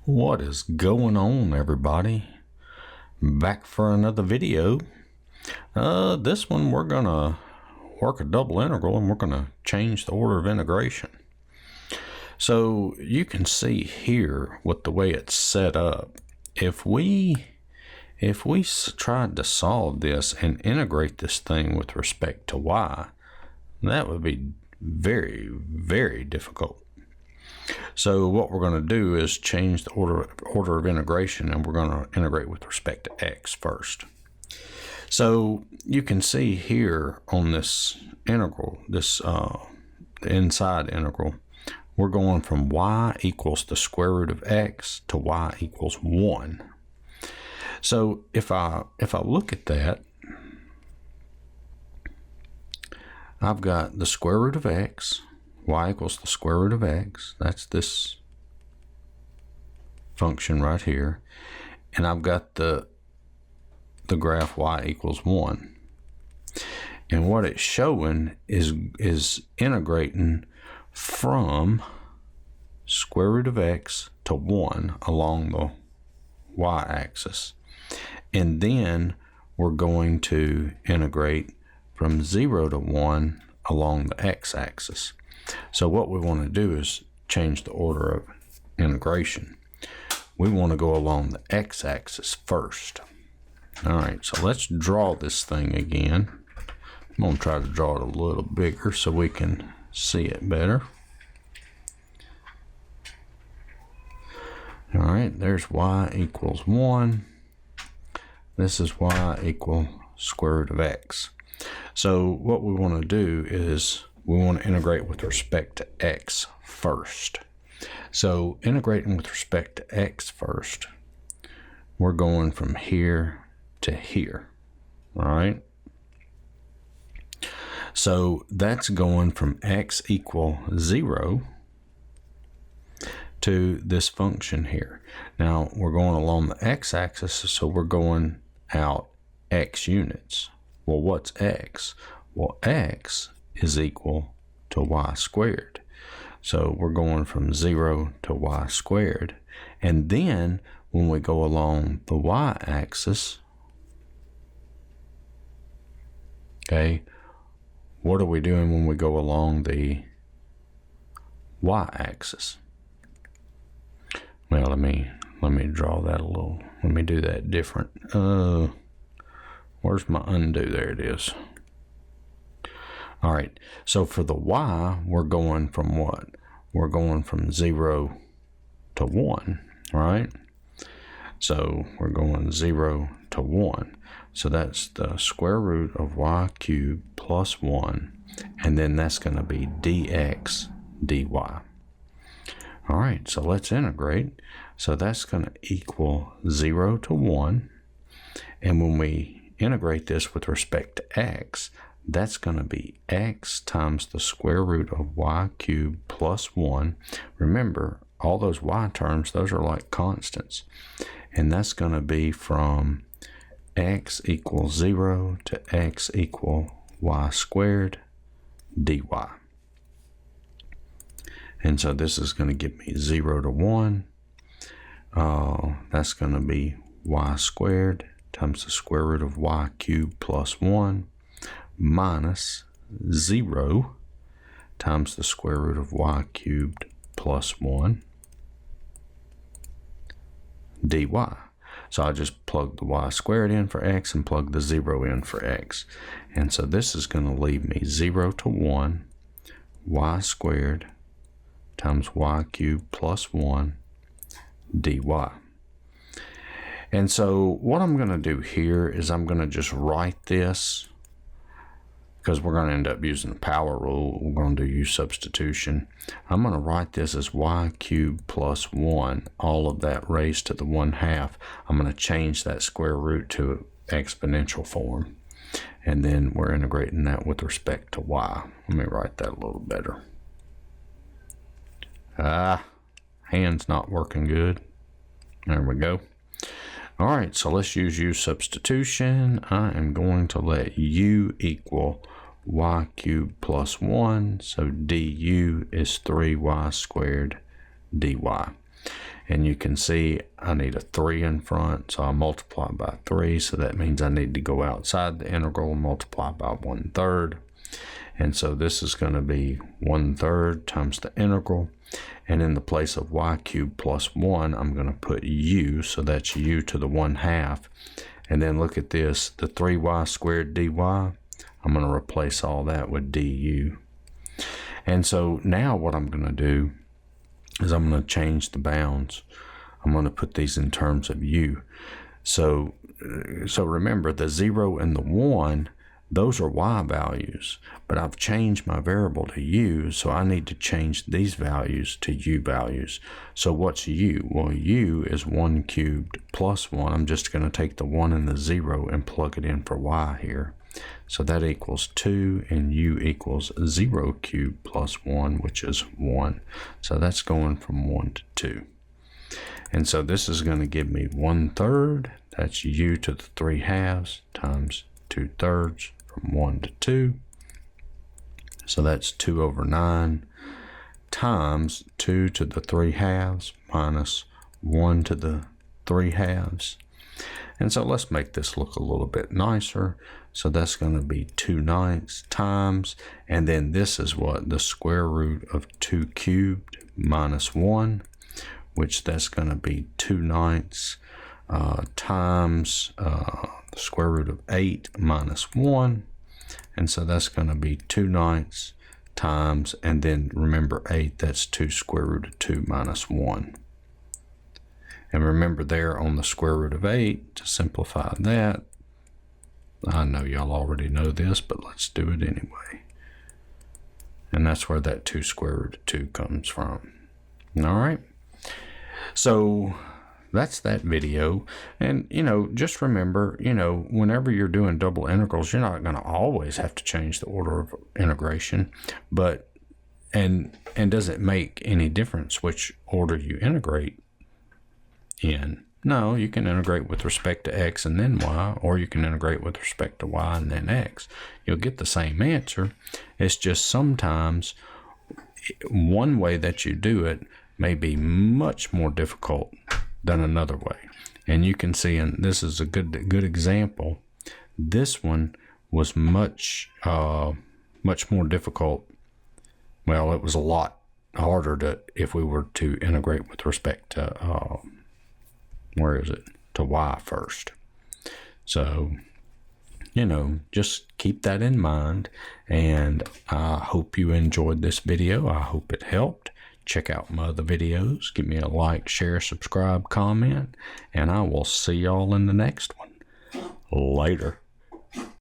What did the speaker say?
What is going on, everybody? Back for another video. This one we're gonna work a double integral and we're gonna change the order of integration. So you can see here with the way it's set up, if we tried to solve this and integrate this thing with respect to y, that would be very, very difficult. So what we're going to do is change the order of integration, and we're going to integrate with respect to x first. So you can see here on this integral, this inside integral, we're going from y equals the square root of x to y equals 1. So if I look at that, I've got the square root of x, y equals the square root of x, that's this function right here, and I've got the graph y equals 1. And what it's showing is integrating from square root of x to 1 along the y-axis. And then we're going to integrate from 0 to 1 along the x-axis. So what we want to do is change the order of integration. We want to go along the x-axis first. All right, so let's draw this thing again. I'm going to try to draw it a little bigger so we can see it better. All right, there's y equals 1. This is y equal square root of x. So what we want to do is we want to integrate with respect to x first. So integrating with respect to x first, we're going from here to here, all right? So that's going from x equal 0 to this function here. Now we're going along the x-axis, so we're going out x units. Well, what's x? Well, x is equal to y squared. So we're going from 0 to y squared. And then when we go along the y-axis, okay, what are we doing when we go along the y-axis? Well, let me draw that a little. Let me do that different. Where's my undo? There it is. All right, so for the y, we're going from what? We're going from 0 to 1, right? So we're going 0 to 1. So that's the square root of y cubed plus 1, and then that's going to be dx dy. All right, so let's integrate. So that's going to equal 0 to 1, and when we integrate this with respect to x, that's going to be x times the square root of y cubed plus 1. Remember, all those y terms, those are like constants. And that's going to be from x equals 0 to x equal y squared dy. And so this is going to give me 0 to 1. That's going to be y squared times the square root of y cubed plus 1 minus 0 times the square root of y cubed plus 1 dy. So I just plug the y squared in for x and plug the 0 in for x. And so this is going to leave me 0 to 1 y squared times y cubed plus 1 dy. And so what I'm going to do here is I'm going to just write this, because we're going to end up using the power rule. We're going to do u-substitution. I'm going to write this as y cubed plus 1, all of that raised to the 1/2. I'm going to change that square root to exponential form. And then we're integrating that with respect to y. Let me write that a little better. Hand's not working good. There we go. All right, so let's use u-substitution. I am going to let u equal y cubed plus 1, so du is 3y squared dy. And you can see I need a 3 in front, so I multiply by 3, so that means I need to go outside the integral and multiply by 1/3. And so this is going to be 1/3 times the integral, and in the place of y cubed plus 1, I'm going to put u, so that's u to the 1/2. And then look at this, the 3y squared dy, I'm going to replace all that with du. And so now what I'm going to do is I'm going to change the bounds. I'm going to put these in terms of u. So remember, the 0 and the 1, those are y values, but I've changed my variable to u, so I need to change these values to u values. So what's u? Well, u is 1 cubed plus 1. I'm just going to take the 1 and the 0 and plug it in for y here. So that equals 2, and u equals 0 cubed plus 1, which is 1. So that's going from 1 to 2. And so this is going to give me 1/3. That's u to the 3/2 times 2/3 from 1 to 2. So that's 2/9 times 2 to the 3/2 minus 1 to the 3/2. And so let's make this look a little bit nicer. So that's going to be 2/9 times, and then this is what? The square root of 2 cubed minus 1, which that's going to be 2/9 times the square root of 8 minus 1. And so that's going to be 2/9 times, and then remember 8, that's 2 square root of 2 minus 1. And remember there on the square root of 8, to simplify that, I know y'all already know this, but let's do it anyway. And that's where that 2 square root of 2 comes from. All right. So that's that video. And, just remember, whenever you're doing double integrals, you're not going to always have to change the order of integration. But, and does it make any difference which order you integrate in? No, you can integrate with respect to x and then y, or you can integrate with respect to y and then x. You'll get the same answer. It's just sometimes one way that you do it may be much more difficult than another way. And you can see, and this is a good example, this one was much more difficult. Well, it was a lot harder if we were to integrate with respect to to y first. So, just keep that in mind, and I hope you enjoyed this video. I hope it helped. Check out my other videos. Give me a like, share, subscribe, comment, and I will see y'all in the next one. Later.